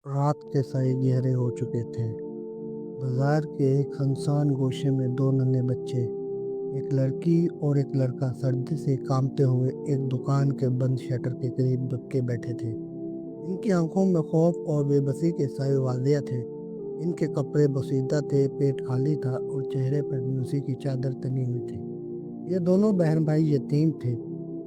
रात के साए गहरे हो चुके थे। बाजार के एक सुनसान गोशे में दो नन्हे बच्चे, एक लड़की और एक लड़का सर्दी से कांपते हुए एक दुकान के बंद शटर के करीब दबके बैठे थे। इनकी आंखों में खौफ और बेबसी के साए वादिया थे। इनके कपड़े बसीदा थे, पेट खाली था और चेहरे पर उसी की चादर तनी हुई थी। ये दोनों बहन भाई यतीम थे।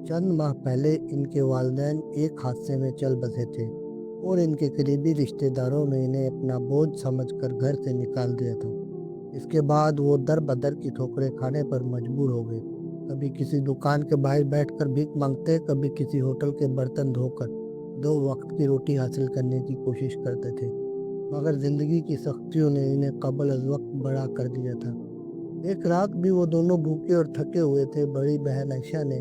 चंद माह पहले इनके वालिदैन एक हादसे में चल बसे थे और इनके करीबी रिश्तेदारों ने इन्हें अपना बोझ समझकर घर से निकाल दिया था। इसके बाद वो दर बदर की ठोकरें खाने पर मजबूर हो गए। कभी किसी दुकान के बाहर बैठकर भीख मांगते, कभी किसी होटल के बर्तन धोकर दो वक्त की रोटी हासिल करने की कोशिश करते थे। मगर जिंदगी की सख्तियों ने इन्हें कबल अज वक्त बड़ा कर दिया था। एक रात भी वो दोनों भूखे और थके हुए थे। बड़ी बहन आयशा ने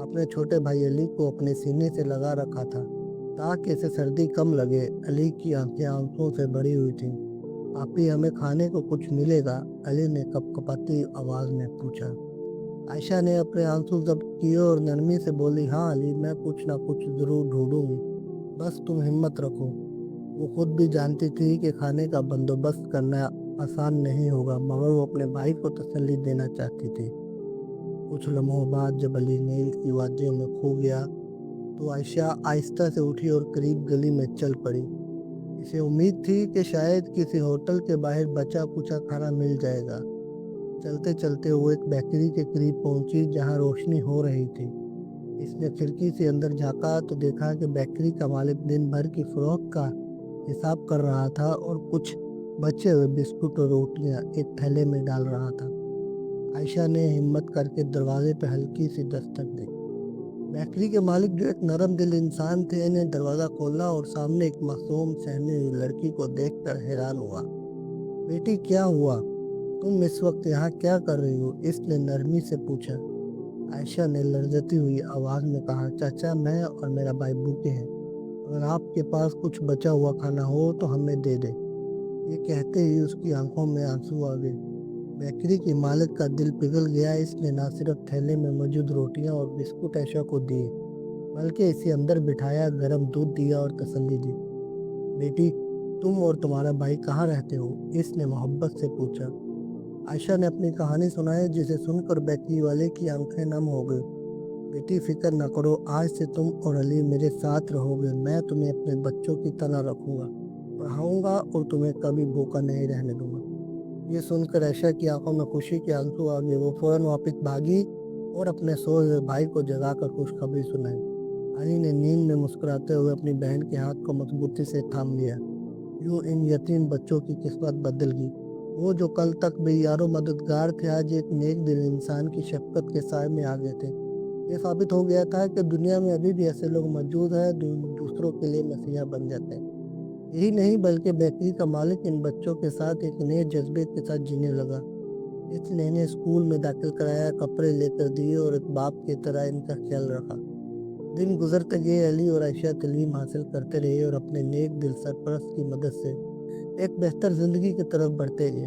अपने छोटे भाई अली को अपने सीने से लगा रखा था ताकि इसे सर्दी कम लगे। अली की आंखें आंसुओं से भरी हुई थीं। "पापी, हमें खाने को कुछ मिलेगा?" अली ने कपकपाती आवाज में पूछा। आयशा ने अपने आंसू जब्त किए और नरमी से बोली, "हाँ अली, मैं कुछ ना कुछ जरूर ढूंढूंगी, बस तुम हिम्मत रखो।" वो खुद भी जानती थी कि खाने का बंदोबस्त करना आसान नहीं होगा, मगर वो अपने भाई को तसल्ली देना चाहती थी। कुछ लम्हों बाद जब अली नील की वादियों में खो गया तो आयशा आहिस्ता से उठी और करीब गली में चल पड़ी। इसे उम्मीद थी कि शायद किसी होटल के बाहर बचा कुचा खाना मिल जाएगा। चलते चलते वो एक बेकरी के करीब पहुंची जहां रोशनी हो रही थी। इसने खिड़की से अंदर झांका तो देखा कि बेकरी का मालिक दिन भर की फरोख्त का हिसाब कर रहा था और कुछ बचे हुए बिस्कुट और रोटियां एक थैले में डाल रहा था। आयशा ने हिम्मत करके दरवाजे पर हल्की सी दस्तक दी। बेकरी के मालिक, जो एक नरम दिल इंसान थे, ने दरवाजा खोला और सामने एक मासूम सहमी हुई लड़की को देखकर हैरान हुआ। "बेटी, क्या हुआ? तुम इस वक्त यहाँ क्या कर रही हो?" इसने नरमी से पूछा। आयशा ने लर्जती हुई आवाज में कहा, "चाचा, मैं और मेरा भाई भूखे हैं। अगर आपके पास कुछ बचा हुआ खाना हो तो हमें दे दे।" ये कहते ही उसकी आंखों में आंसू आ गए। बेकरी के मालिक का दिल पिघल गया। इसने न सिर्फ थैले में मौजूद रोटियां और बिस्कुट आयशा को दिए, बल्कि इसे अंदर बिठाया, गर्म दूध दिया और तसल्ली दी। "बेटी, तुम और तुम्हारा भाई कहाँ रहते हो?" इसने मोहब्बत से पूछा। आयशा ने अपनी कहानी सुनाई, जिसे सुनकर बेकरी वाले की आंखें नम हो गई। "बेटी, फिक्र न करो, आज से तुम और अली मेरे साथ रहोगे। मैं तुम्हें अपने बच्चों की तरह रखूंगा, पढ़ाऊंगा और तुम्हें कभी भूखा नहीं रहने दूंगा।" ये सुनकर आयशा की आंखों में खुशी के आंसू आ गए। वो फौरन वापस भागी और अपने सोए हुए भाई को जगाकर खुशखबरी सुनाई। अली ने नींद में मुस्कुराते हुए अपनी बहन के हाथ को मजबूती से थाम लिया। यूं इन यतीम बच्चों की किस्मत बदल गई। वो जो कल तक बेयारो मददगार थे, आज एक नेक दिल इंसान की शफकत के साए में आ गए थे। ये साबित हो गया था कि दुनिया में अभी भी ऐसे लोग मौजूद हैं जो दूसरों के लिए मसीहा बन जाते हैं। यही नहीं, बल्कि बेकरी का मालिक इन बच्चों के साथ एक नए जज्बे के साथ जीने लगा। इसने इन्हें स्कूल में दाखिल कराया, कपड़े लेकर दिए और एक बाप की तरह इनका ख्याल रखा। दिन गुजरते गए। अली और आयशा तालीम हासिल करते रहे और अपने नेक दिल सरपरस्त की मदद से एक बेहतर जिंदगी की तरफ बढ़ते गए।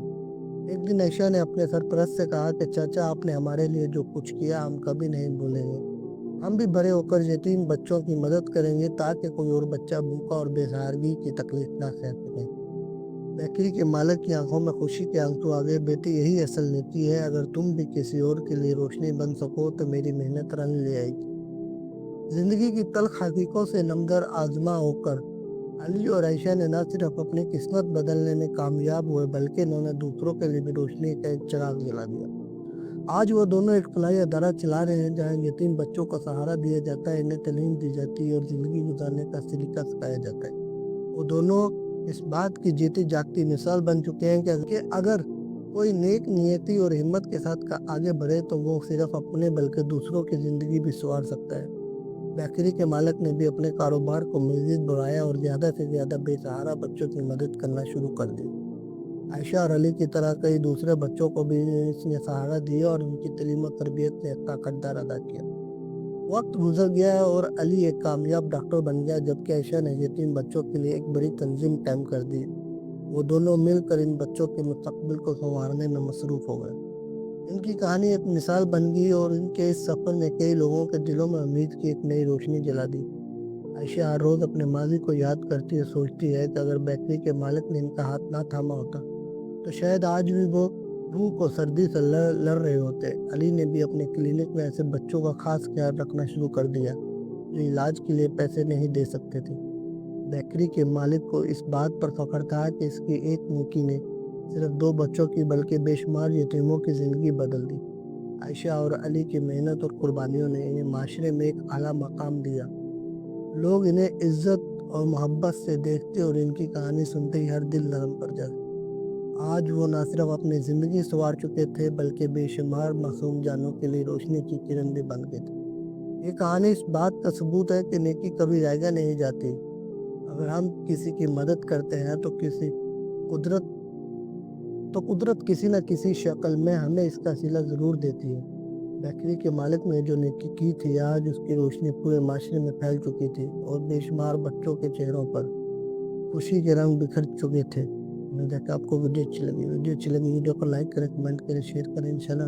एक दिन आयशा ने अपने सरपरस्त से कहा कि चाचा, आपने हमारे लिए जो कुछ किया हम कभी नहीं भूलेंगे। हम भी बड़े होकर यतीम बच्चों की मदद करेंगे ताकि कोई और बच्चा भूखा और बेसहारगी की तकलीफ ना सह सके। बेकरी के मालिक की आंखों में खुशी के आंसू आ गए। "बेटी, यही असल नीति है। अगर तुम भी किसी और के लिए रोशनी बन सको तो मेरी मेहनत रंग ले आएगी।" जिंदगी की तल्ख हकीकों से नमदर आजमा होकर अली और आयशा ने न सिर्फ अपनी किस्मत बदलने में कामयाब हुए, बल्कि इन्होंने दूसरों के लिए भी रोशनी का एक चिराग जला दिया। आज वो दोनों एक फलाही अदारा चला रहे हैं जहाँ यतीम बच्चों को सहारा दिया जाता है, इन्हें तालीम दी जाती है और जिंदगी गुजारने का सलीका सिखाया जाता है। वो दोनों इस बात की जीती जागती मिसाल बन चुके हैं कि अगर कोई नेक नियति और हिम्मत के साथ आगे बढ़े तो वो सिर्फ अपने बल्कि दूसरों की जिंदगी भी संवार सकता है। बेकरी के मालिक ने भी अपने कारोबार को मजीद बढ़ाया और ज़्यादा से ज़्यादा बेसहारा बच्चों की मदद करना शुरू कर दी। आयशा और अली की तरह कई दूसरे बच्चों को भी इसने सहारा दिया और उनकी तालीम और तरबियत में अपना किरदार अदा किया। वक्त गुजर गया और अली एक कामयाब डॉक्टर बन गया, जबकि आयशा ने यतीम बच्चों के लिए एक बड़ी तंजीम कायम कर दी। वो दोनों मिलकर इन बच्चों के मुस्तकबिल को संवारने में मसरूफ हो गए। इनकी कहानी एक मिसाल बन गई और इनके इस सफर ने कई लोगों के दिलों में उम्मीद की एक नई रोशनी जला दी। عائشہ ہر روز اپنے ماضی کو یاد کرتی ہے، سوچتی ہے کہ اگر بیکری کے مالک نے ان کا ہاتھ نہ تھاما ہوتا تو شاید آج بھی وہ بھوک اور سردی سے لڑ رہے ہوتے۔ علی نے بھی اپنے کلینک میں ایسے بچوں کا خاص خیال رکھنا شروع کر دیا جو علاج کے لیے پیسے نہیں دے سکتے تھے۔ بیکری کے مالک کو اس بات پر فخر تھا کہ اس کی ایک نیکی نے صرف 2 بچوں کی بلکہ بے شمار یتیموں کی زندگی بدل دی۔ عائشہ اور علی کی محنت اور قربانیوں نے انہیں معاشرے میں ایک اعلیٰ مقام دیا۔ لوگ انہیں عزت اور محبت سے دیکھتے اور ان کی کہانی سنتے ہی ہر دل نرم پڑ جاتا۔ آج وہ نہ صرف اپنی زندگی سنوار چکے تھے بلکہ بے شمار معصوم جانوں کے لیے روشنی کی کرن بھی بن گئے تھے۔ یہ کہانی اس بات کا ثبوت ہے کہ نیکی کبھی ضائع نہیں جاتی۔ اگر ہم کسی کی مدد کرتے ہیں تو قدرت کسی نہ کسی شکل میں ہمیں اس کا صلہ ضرور دیتی ہے۔ بیکری کے مالک نے جو نیکی کی تھی، آج اس کی روشنی پورے معاشرے میں پھیل چکی تھی اور بے شمار بچوں کے چہروں پر خوشی کے رنگ بکھر چکے تھے۔ میں دیکھا آپ کو ویڈیو اچھی لگی، ویڈیو کو لائک کریں، کمنٹ کریں، شیئر کریں۔ انشاءاللہ